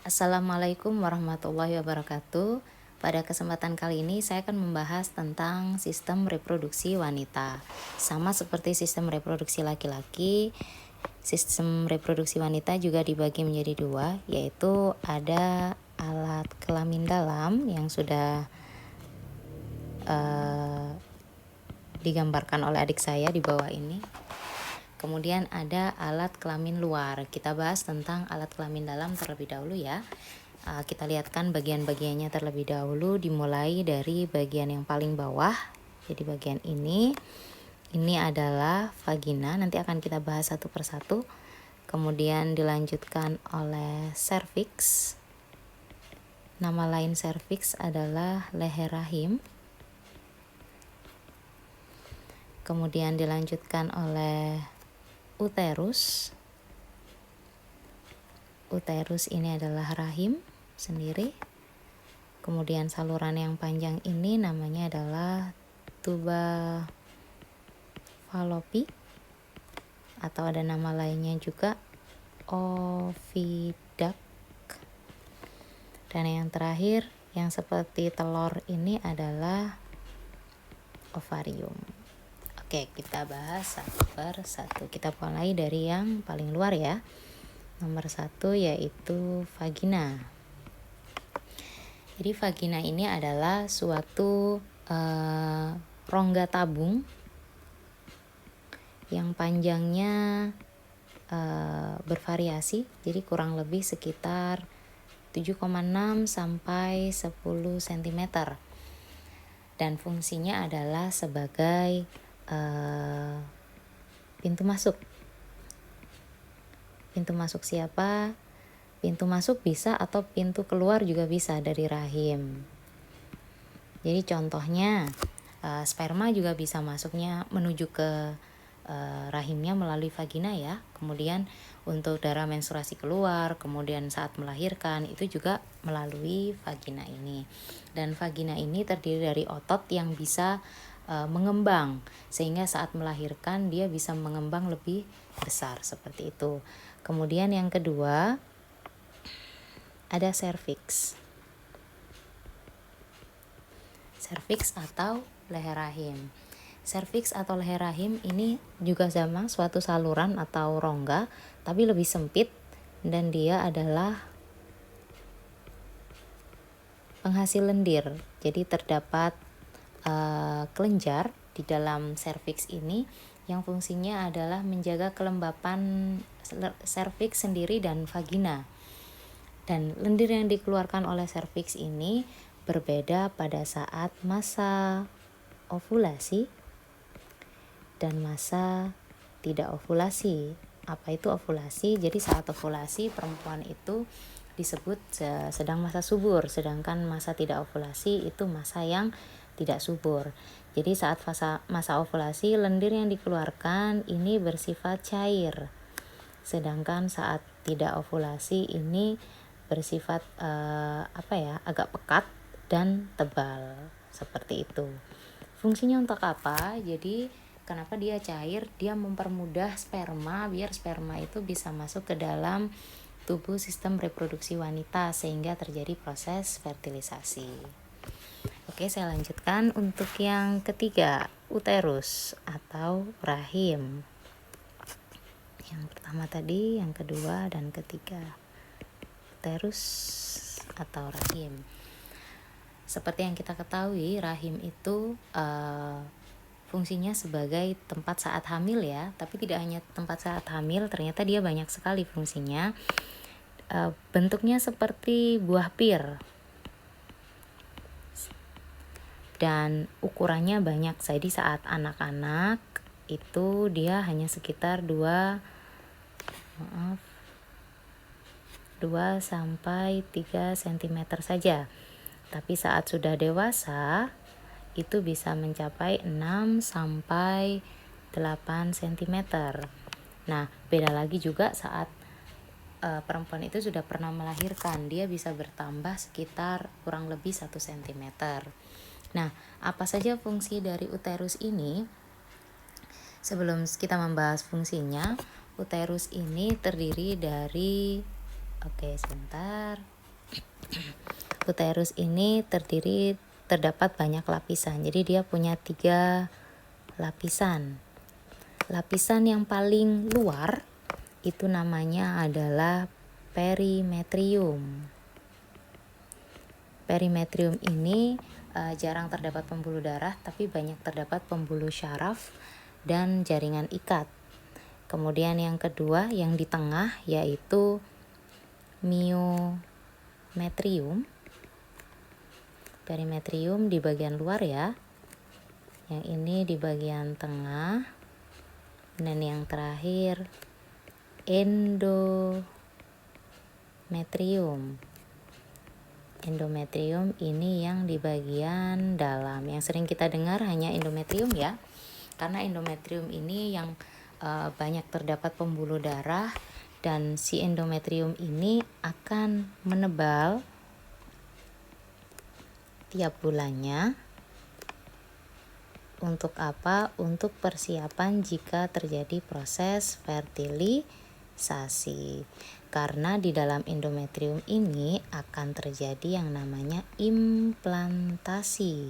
Assalamualaikum warahmatullahi wabarakatuh. Pada kesempatan kali ini saya akan membahas tentang sistem reproduksi wanita. Sama seperti sistem reproduksi laki-laki, sistem reproduksi wanita juga dibagi menjadi dua, yaitu ada alat kelamin dalam yang sudah digambarkan oleh adik saya di bawah ini. Kemudian ada alat kelamin luar. Kita bahas tentang alat kelamin dalam terlebih dahulu ya. Kita lihatkan bagian-bagiannya terlebih dahulu, dimulai dari bagian yang paling bawah. Jadi bagian ini adalah vagina, nanti akan kita bahas satu persatu. Kemudian dilanjutkan oleh cervix. Nama lain cervix adalah leher rahim. Kemudian dilanjutkan oleh uterus. Uterus ini adalah rahim sendiri. Kemudian saluran yang panjang ini namanya adalah tuba fallopi, atau ada nama lainnya juga oviduct. Dan yang terakhir yang seperti telur ini adalah ovarium. Oke, kita bahas satu per satu. Kita mulai dari yang paling luar ya. Nomor 1 yaitu vagina. Jadi vagina ini adalah suatu rongga tabung yang panjangnya bervariasi. Jadi kurang lebih sekitar 7,6 sampai 10 cm. Dan fungsinya adalah sebagai pintu masuk. Pintu masuk siapa? Pintu masuk bisa atau pintu keluar juga bisa dari rahim. Jadi contohnya sperma juga bisa masuknya menuju ke rahimnya melalui vagina ya. Kemudian untuk darah menstruasi keluar, kemudian saat melahirkan itu juga melalui vagina ini. Dan vagina ini terdiri dari otot yang bisa mengembang, sehingga saat melahirkan dia bisa mengembang lebih besar seperti itu. Kemudian yang kedua ada cervix. Cervix atau leher rahim. Cervix atau leher rahim ini juga sama, suatu saluran atau rongga, tapi lebih sempit, dan dia adalah penghasil lendir. Jadi terdapat kelenjar di dalam cervix ini yang fungsinya adalah menjaga kelembapan cervix sendiri dan vagina. Dan lendir yang dikeluarkan oleh cervix ini berbeda pada saat masa ovulasi dan masa tidak ovulasi. Apa itu ovulasi? Jadi saat ovulasi perempuan itu disebut sedang masa subur, sedangkan masa tidak ovulasi itu masa yang tidak subur. Jadi saat masa ovulasi lendir yang dikeluarkan ini bersifat cair, sedangkan saat tidak ovulasi ini bersifat agak pekat dan tebal seperti itu. Fungsinya untuk apa? Jadi kenapa dia cair? Dia mempermudah sperma biar sperma itu bisa masuk ke dalam tubuh sistem reproduksi wanita sehingga terjadi proses fertilisasi. Oke, saya lanjutkan untuk yang ketiga, uterus atau rahim. Yang pertama tadi, yang kedua dan ketiga. Uterus atau rahim. Seperti yang kita ketahui, rahim itu fungsinya sebagai tempat saat hamil ya, tapi tidak hanya tempat saat hamil, ternyata dia banyak sekali fungsinya. Bentuknya seperti buah pir dan ukurannya banyak. Jadi saat anak-anak itu dia hanya sekitar 2 sampai 3 cm saja. Tapi saat sudah dewasa itu bisa mencapai 6 sampai 8 cm. Nah, beda lagi juga saat perempuan itu sudah pernah melahirkan, dia bisa bertambah sekitar kurang lebih 1 cm. Nah, apa saja fungsi dari uterus ini? Sebelum kita membahas fungsinya, uterus ini terdiri dari Uterus ini terdapat banyak lapisan. Jadi dia punya 3 lapisan. Lapisan yang paling luar itu namanya adalah perimetrium. Perimetrium ini jarang terdapat pembuluh darah, tapi banyak terdapat pembuluh syaraf dan jaringan ikat. Kemudian yang kedua yang di tengah yaitu myometrium. Perimetrium di bagian luar ya. Yang ini di bagian tengah. Dan yang terakhir endometrium. Endometrium ini yang di bagian dalam. Yang sering kita dengar hanya endometrium ya. Karena endometrium ini yang banyak terdapat pembuluh darah, dan si endometrium ini akan menebal tiap bulannya. Untuk apa? Untuk persiapan jika terjadi proses fertilisasi. Karena di dalam endometrium ini akan terjadi yang namanya implantasi.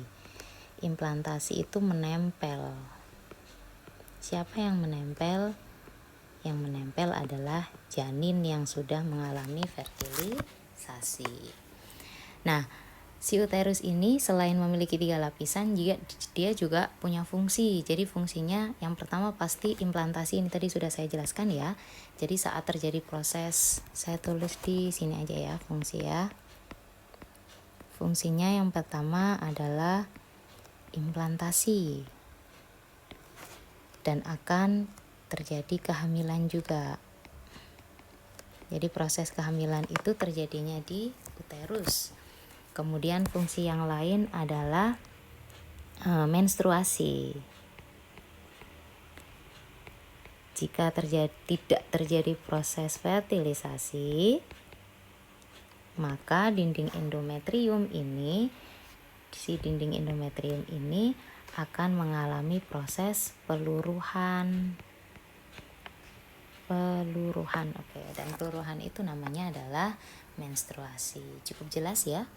Implantasi itu menempel. Siapa yang menempel? Yang menempel adalah janin yang sudah mengalami fertilisasi. Nah, si uterus ini selain memiliki 3 lapisan, dia juga punya fungsi. Jadi fungsinya yang pertama pasti implantasi, ini tadi sudah saya jelaskan ya. Jadi saat terjadi proses, saya tulis di sini aja ya fungsi ya. Fungsinya yang pertama adalah implantasi. Dan akan terjadi kehamilan juga. Jadi proses kehamilan itu terjadinya di uterus. Kemudian fungsi yang lain adalah menstruasi. Jika tidak terjadi proses fertilisasi, maka dinding endometrium ini akan mengalami proses peluruhan. Oke, dan peluruhan itu namanya adalah menstruasi. Cukup jelas ya?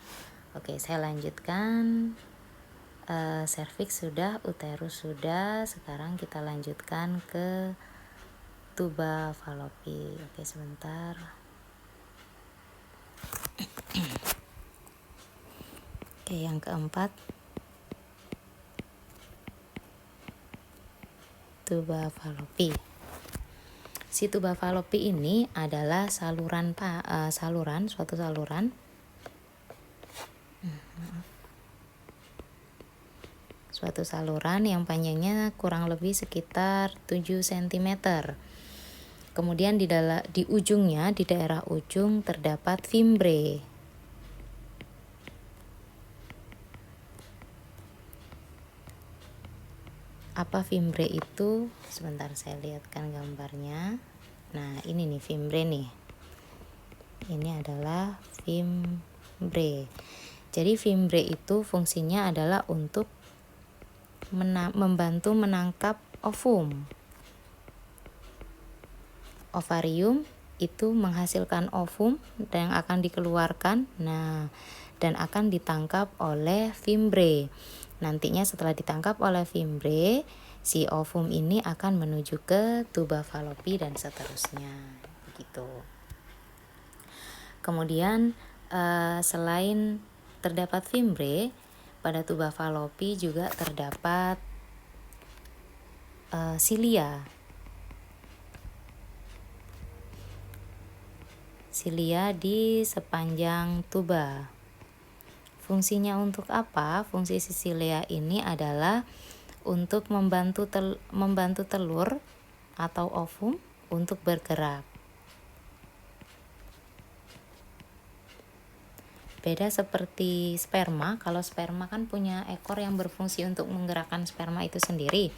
Oke, saya lanjutkan. Serviks sudah, uterus sudah. Sekarang kita lanjutkan ke tuba falopi. Oke, sebentar. Oke, yang keempat, tuba falopi. Si tuba falopi ini adalah suatu saluran yang panjangnya kurang lebih sekitar 7 cm. Kemudian di ujungnya, di daerah ujung terdapat fimbre. Apa fimbre itu? Sebentar saya lihatkan gambarnya. Nah, ini nih fimbre nih. Ini adalah fimbre. Jadi fimbre itu fungsinya adalah untuk membantu menangkap ovum. Ovarium itu menghasilkan ovum yang akan dikeluarkan. Dan akan ditangkap oleh fimbre. Nantinya setelah ditangkap oleh fimbre, si ovum ini akan menuju ke tuba falopi dan seterusnya. Begitu. Kemudian selain terdapat fimbre, pada tuba falopi juga terdapat silia. Silia di sepanjang tuba. Fungsinya untuk apa? Fungsi silia ini adalah untuk membantu telur atau ovum untuk bergerak. Beda seperti sperma. Kalau sperma kan punya ekor yang berfungsi untuk menggerakkan sperma itu sendiri.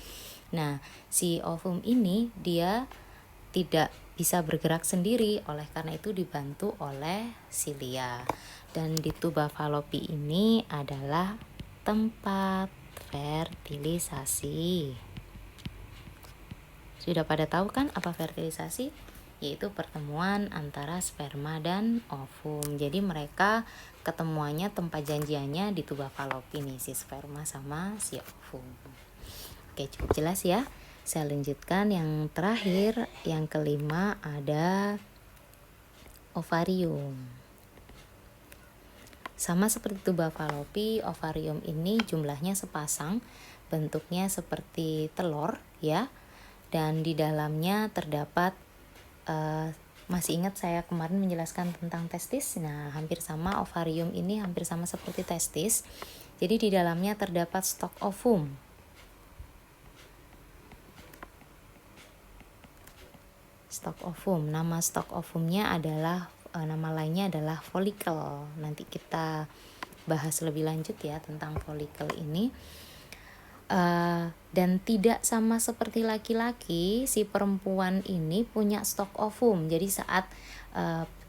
Nah, si ovum ini dia tidak bisa bergerak sendiri, oleh karena itu dibantu oleh silia. Dan di tuba falopi ini adalah tempat fertilisasi. Sudah pada tahu kan apa fertilisasi? yaitu pertemuan antara sperma dan ovum. Jadi mereka ketemuannya, tempat janjiannya di tuba Fallopi nih, si sperma sama si ovum. Oke, cukup jelas ya. Saya lanjutkan yang terakhir, yang kelima ada ovarium. Sama seperti tuba Fallopi, ovarium ini jumlahnya sepasang, bentuknya seperti telur ya, dan di dalamnya terdapat masih ingat saya kemarin menjelaskan tentang testis. Nah, hampir sama, ovarium ini hampir sama seperti testis. Jadi di dalamnya terdapat stok ovum. Stok ovum, nama stok ovumnya adalah nama lainnya adalah folikel. Nanti kita bahas lebih lanjut ya tentang folikel ini. Dan tidak sama seperti laki-laki, si perempuan ini punya stok ovum. Jadi saat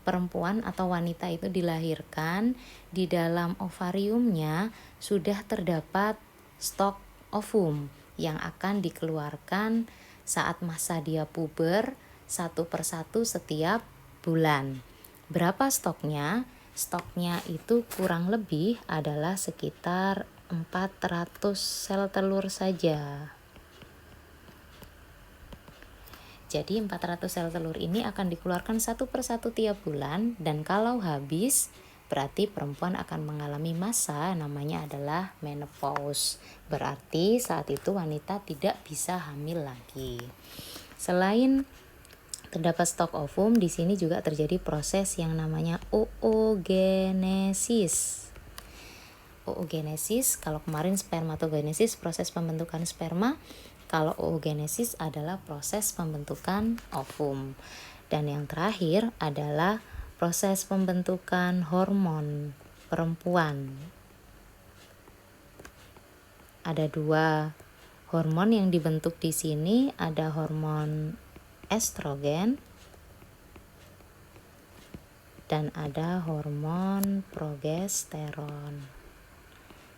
perempuan atau wanita itu dilahirkan, di dalam ovariumnya sudah terdapat stok ovum yang akan dikeluarkan saat masa dia puber, satu persatu setiap bulan. Berapa stoknya? Stoknya itu kurang lebih adalah sekitar 400 sel telur saja. Jadi 400 sel telur ini akan dikeluarkan satu persatu tiap bulan, dan kalau habis berarti perempuan akan mengalami masa namanya adalah menopause. Berarti saat itu wanita tidak bisa hamil lagi. Selain terdapat stok ovum, di sini juga terjadi proses yang namanya oogenesis. Oogenesis, kalau kemarin spermatogenesis proses pembentukan sperma, kalau oogenesis adalah proses pembentukan ovum. Dan yang terakhir adalah proses pembentukan hormon perempuan. Ada 2 hormon yang dibentuk di sini, ada hormon estrogen dan ada hormon progesteron.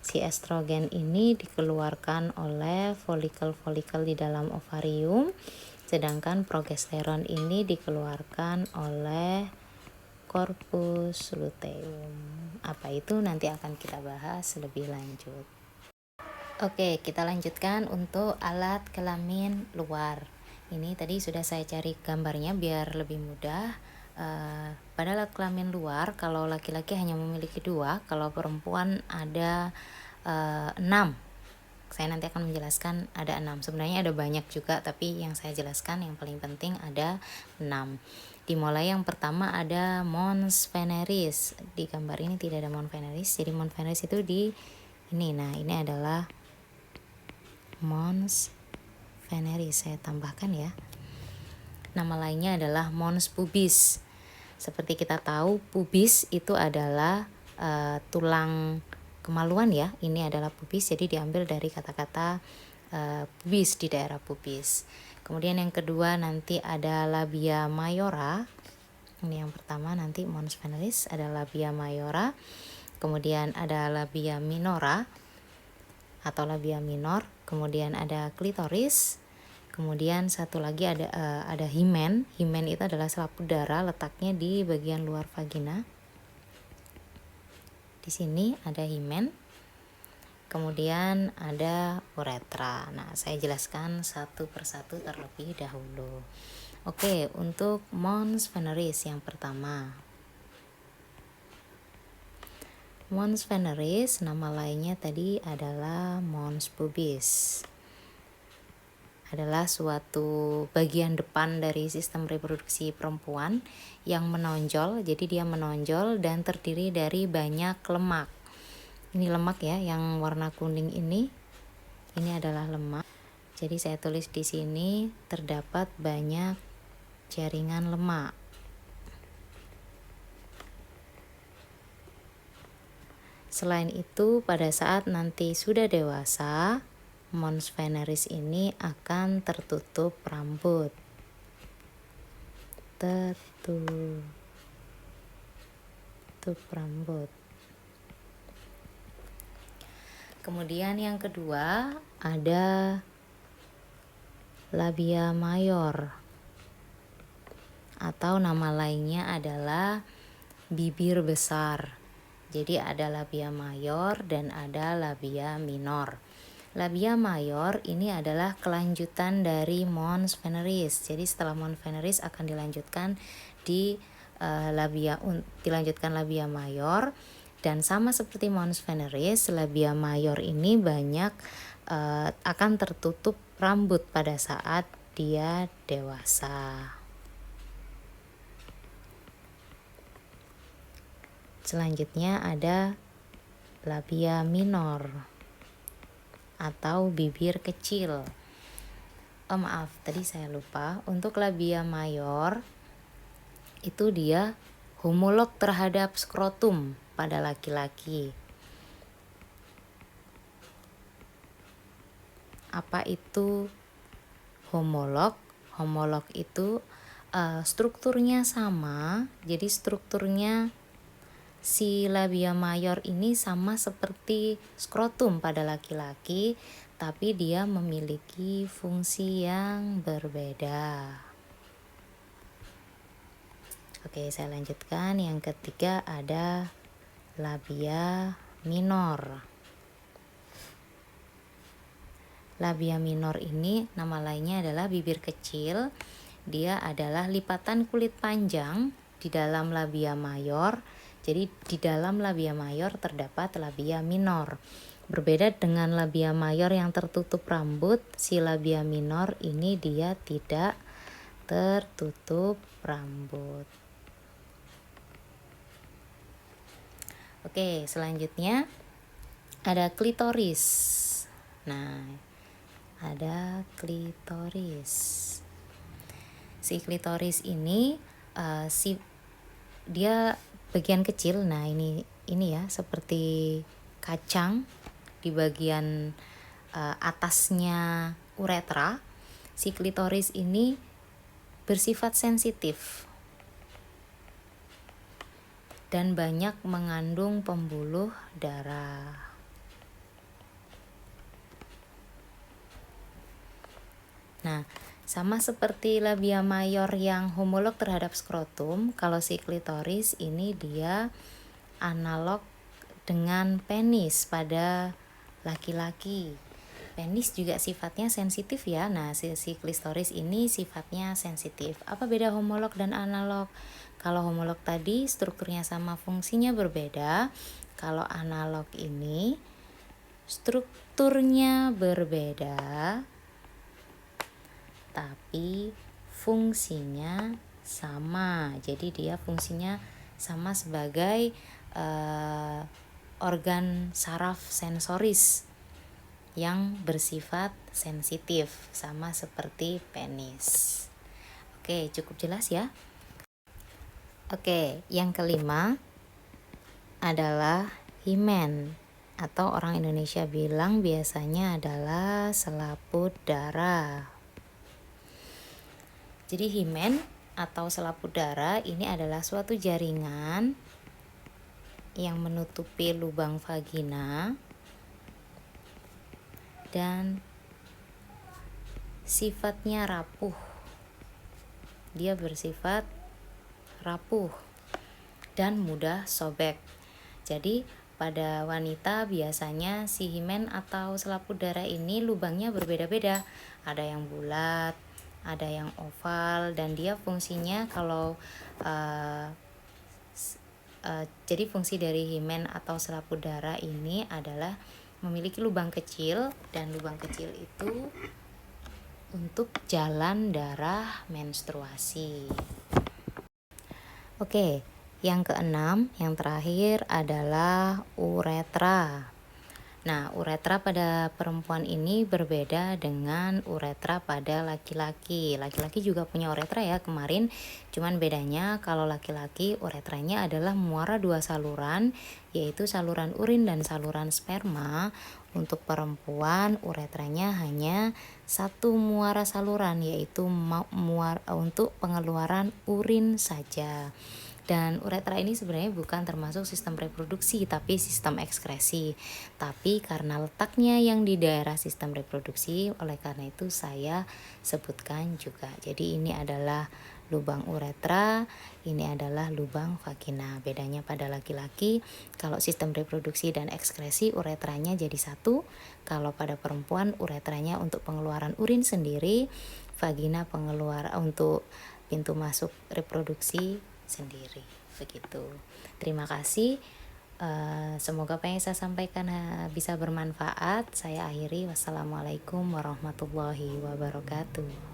Si estrogen ini dikeluarkan oleh folikel-folikel di dalam ovarium, sedangkan progesteron ini dikeluarkan oleh corpus luteum. Apa itu nanti akan kita bahas lebih lanjut. Oke, kita lanjutkan untuk alat kelamin luar. Ini tadi sudah saya cari gambarnya biar lebih mudah. Pada alat kelamin luar, kalau laki-laki hanya memiliki 2, kalau perempuan ada 6. Saya nanti akan menjelaskan ada 6. Sebenarnya ada banyak juga, tapi yang saya jelaskan yang paling penting ada 6. Dimulai yang pertama ada mons veneris. Di gambar ini tidak ada mons veneris. Jadi mons veneris itu di ini. Nah, ini adalah mons veneris. Saya tambahkan ya. Nama lainnya adalah mons pubis. Seperti kita tahu, pubis itu adalah tulang kemaluan ya. Ini adalah pubis, jadi diambil dari kata-kata pubis, di daerah pubis. Kemudian yang kedua nanti ada labia mayora. Ini yang pertama, nanti mons veneris ada labia mayora. Kemudian ada labia minora atau labia minor. Kemudian ada klitoris. Kemudian satu lagi ada himen. Himen itu adalah selaput darah, letaknya di bagian luar vagina. Di sini ada himen. Kemudian ada uretra. Nah, saya jelaskan satu persatu terlebih dahulu. Oke, untuk mons veneris yang pertama. Mons veneris nama lainnya tadi adalah mons pubis. Adalah suatu bagian depan dari sistem reproduksi perempuan yang menonjol. Jadi dia menonjol dan terdiri dari banyak lemak. Ini lemak ya, yang warna kuning ini adalah lemak. Jadi saya tulis di sini terdapat banyak jaringan lemak. Selain itu, pada saat nanti sudah dewasa, mons veneris ini akan tertutup rambut. Tertutup rambut. Kemudian yang kedua ada labia mayor atau nama lainnya adalah bibir besar. Jadi ada labia mayor dan ada labia minor. Labia mayor ini adalah kelanjutan dari mons veneris. Jadi setelah mons veneris akan dilanjutkan dilanjutkan labia mayor, dan sama seperti mons veneris, labia mayor ini banyak akan tertutup rambut pada saat dia dewasa. Selanjutnya ada labia minor atau bibir kecil. Maaf, tadi saya lupa. Untuk labia mayor itu dia homolog terhadap skrotum pada laki-laki. Apa itu homolog? Homolog itu strukturnya sama. Jadi strukturnya si labia mayor ini sama seperti skrotum pada laki-laki, tapi dia memiliki fungsi yang berbeda. Oke, saya lanjutkan. Yang ketiga ada labia minor. Labia minor ini nama lainnya adalah bibir kecil. Dia adalah lipatan kulit panjang di dalam labia mayor. Jadi di dalam labia mayor terdapat labia minor. Berbeda dengan labia mayor yang tertutup rambut, si labia minor ini dia tidak tertutup rambut. Oke, selanjutnya ada klitoris. Nah, ada klitoris. Si klitoris ini dia bagian kecil. Nah, ini ya seperti kacang di bagian atasnya uretra. Si klitoris ini bersifat sensitif dan banyak mengandung pembuluh darah. Nah, sama seperti labia mayor yang homolog terhadap skrotum, kalau si klitoris ini dia analog dengan penis pada laki-laki. Penis juga sifatnya sensitif ya. Nah, si klitoris ini sifatnya sensitif. Apa beda homolog dan analog? Kalau homolog tadi strukturnya sama, fungsinya berbeda. Kalau analog ini strukturnya berbeda, tapi fungsinya sama. Jadi dia fungsinya sama sebagai organ saraf sensoris yang bersifat sensitif, sama seperti penis. Oke, cukup jelas ya. Oke, yang kelima adalah himen, atau orang Indonesia bilang biasanya adalah selaput darah. Jadi himen atau selaput darah ini adalah suatu jaringan yang menutupi lubang vagina dan sifatnya rapuh. Dia bersifat rapuh dan mudah sobek. Jadi pada wanita biasanya si himen atau selaput darah ini lubangnya berbeda-beda. Ada yang bulat, ada yang oval, dan dia fungsinya jadi fungsi dari himen atau selaput darah ini adalah memiliki lubang kecil, dan lubang kecil itu untuk jalan darah menstruasi. Oke, yang keenam, yang terakhir adalah uretra. Nah, uretra pada perempuan ini berbeda dengan uretra pada laki-laki. Laki-laki juga punya uretra ya kemarin, cuman bedanya kalau laki-laki uretranya adalah muara dua saluran, yaitu saluran urin dan saluran sperma. Untuk perempuan uretranya hanya satu muara saluran, yaitu untuk pengeluaran urin saja. Dan uretra ini sebenarnya bukan termasuk sistem reproduksi, tapi sistem ekskresi. Tapi karena letaknya yang di daerah sistem reproduksi, oleh karena itu saya sebutkan juga. Jadi ini adalah lubang uretra, ini adalah lubang vagina. Bedanya pada laki-laki, kalau sistem reproduksi dan ekskresi uretranya jadi satu, kalau pada perempuan uretranya untuk pengeluaran urin sendiri, vagina untuk pintu masuk reproduksi sendiri. Begitu. Terima kasih. Semoga apa yang saya sampaikan bisa bermanfaat. Saya akhiri. Wassalamualaikum warahmatullahi wabarakatuh.